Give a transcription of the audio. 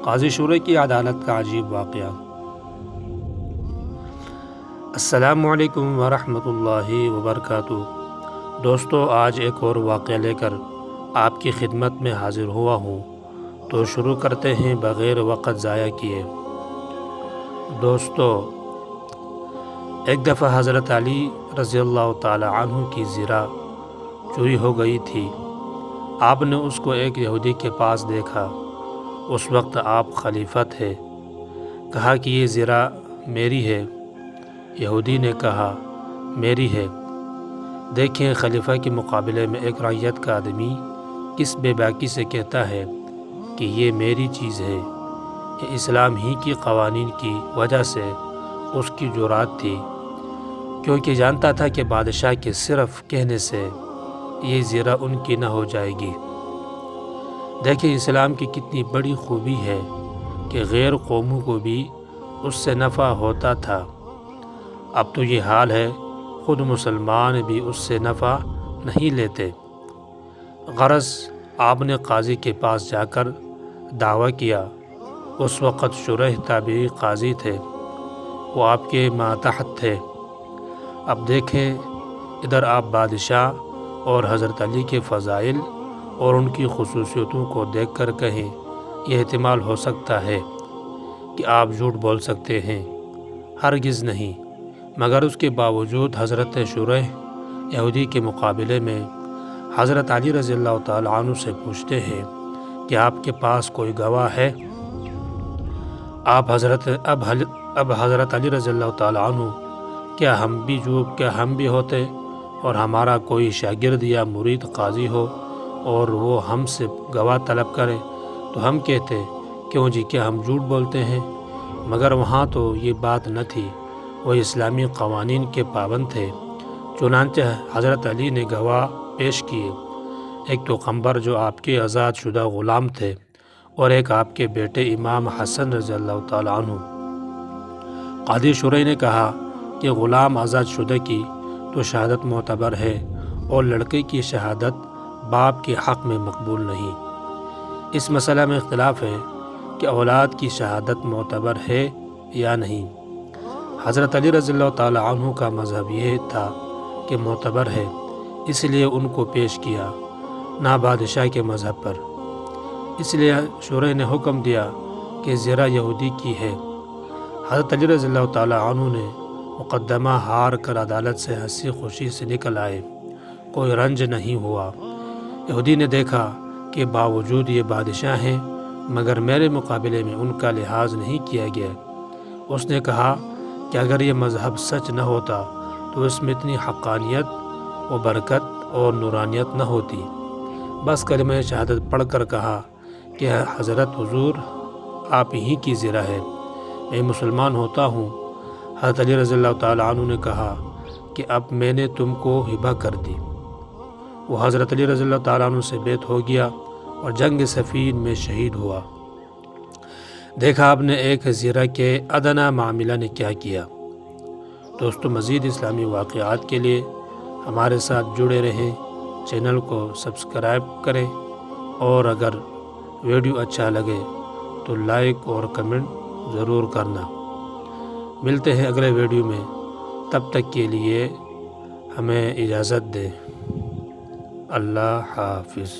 قاضی شورے کی عدالت کا عجیب واقعہ۔ السلام علیکم ورحمۃ اللہ وبرکاتہ۔ دوستو، آج ایک اور واقعہ لے کر آپ کی خدمت میں حاضر ہوا ہوں، تو شروع کرتے ہیں بغیر وقت ضائع کیے۔ دوستو، ایک دفعہ حضرت علی رضی اللہ تعالی عنہ کی زرہ چوری ہو گئی تھی۔ آپ نے اس کو ایک یہودی کے پاس دیکھا۔ اس وقت آپ خلیفہ تھے۔ کہا کہ یہ زرہ میری ہے۔ یہودی نے کہا میری ہے۔ دیکھیں، خلیفہ کے مقابلے میں ایک رعیت کا آدمی کس بے باکی سے کہتا ہے کہ یہ میری چیز ہے۔ یہ اسلام ہی کی قوانین کی وجہ سے اس کی جرأت تھی، کیونکہ جانتا تھا کہ بادشاہ کے صرف کہنے سے یہ زرہ ان کی نہ ہو جائے گی۔ دیکھیں، اسلام کی کتنی بڑی خوبی ہے کہ غیر قوموں کو بھی اس سے نفع ہوتا تھا۔ اب تو یہ حال ہے، خود مسلمان بھی اس سے نفع نہیں لیتے۔ غرض آپ نے قاضی کے پاس جا کر دعویٰ کیا۔ اس وقت شریح تابعی قاضی تھے، وہ آپ کے ماتحت تھے۔ اب دیکھیں، ادھر آپ بادشاہ اور حضرت علی کے فضائل اور ان کی خصوصیتوں کو دیکھ کر کہیں یہ احتمال ہو سکتا ہے کہ آپ جھوٹ بول سکتے ہیں۔ ہرگز نہیں، مگر اس کے باوجود حضرت شریح یہودی کے مقابلے میں حضرت علی رضی اللہ تعالی عنہ سے پوچھتے ہیں کہ آپ کے پاس کوئی گواہ ہے؟ اب حضرت علی رضی اللہ تعالی عنہ، کیا ہم بھی ہوتے اور ہمارا کوئی شاگرد یا مرید قاضی ہو اور وہ ہم سے گواہ طلب کرے تو ہم کہتے کیوں جی، کیا ہم جھوٹ بولتے ہیں؟ مگر وہاں تو یہ بات نہ تھی، وہ اسلامی قوانین کے پابند تھے۔ چنانچہ حضرت علی نے گواہ پیش کیے، ایک تو قمبر جو آپ کے آزاد شدہ غلام تھے، اور ایک آپ کے بیٹے امام حسن رضی اللہ تعالی عنہ۔ قاضی شریح نے کہا کہ غلام آزاد شدہ کی تو شہادت معتبر ہے، اور لڑکے کی شہادت باپ کے حق میں مقبول نہیں۔ اس مسئلہ میں اختلاف ہے کہ اولاد کی شہادت معتبر ہے یا نہیں۔ حضرت علی رضی اللہ تعالی عنہ کا مذہب یہ تھا کہ معتبر ہے، اس لیے ان کو پیش کیا، نہ بادشاہ کے مذہب پر۔ اس لیے شریح نے حکم دیا کہ زرہ یہودی کی ہے۔ حضرت علی رضی اللہ تعالی عنہ نے مقدمہ ہار کر عدالت سے ہنسی خوشی سے نکل آئے، کوئی رنج نہیں ہوا۔ یہودی نے دیکھا کہ باوجود یہ بادشاہ ہیں، مگر میرے مقابلے میں ان کا لحاظ نہیں کیا گیا۔ اس نے کہا کہ اگر یہ مذہب سچ نہ ہوتا تو اس میں اتنی حقانیت و برکت اور نورانیت نہ ہوتی۔ بس کلمہ شہادت پڑھ کر کہا کہ حضرت حضور، آپ ہی کی زرہ ہے، میں مسلمان ہوتا ہوں۔ حضرت علی رضی اللہ تعالی عنہ نے کہا کہ اب میں نے تم کو ہبہ کر دی۔ وہ حضرت علی رضی اللہ تعالی عنہ سے بیعت ہو گیا اور جنگ صفین میں شہید ہوا۔ دیکھا آپ نے ایک زرہ کے ادنیٰ معاملہ نے کیا کیا۔ دوستو، مزید اسلامی واقعات کے لیے ہمارے ساتھ جڑے رہیں، چینل کو سبسکرائب کریں، اور اگر ویڈیو اچھا لگے تو لائک اور کمنٹ ضرور کرنا۔ ملتے ہیں اگلے ویڈیو میں، تب تک کے لیے ہمیں اجازت دیں۔ اللہ حافظ۔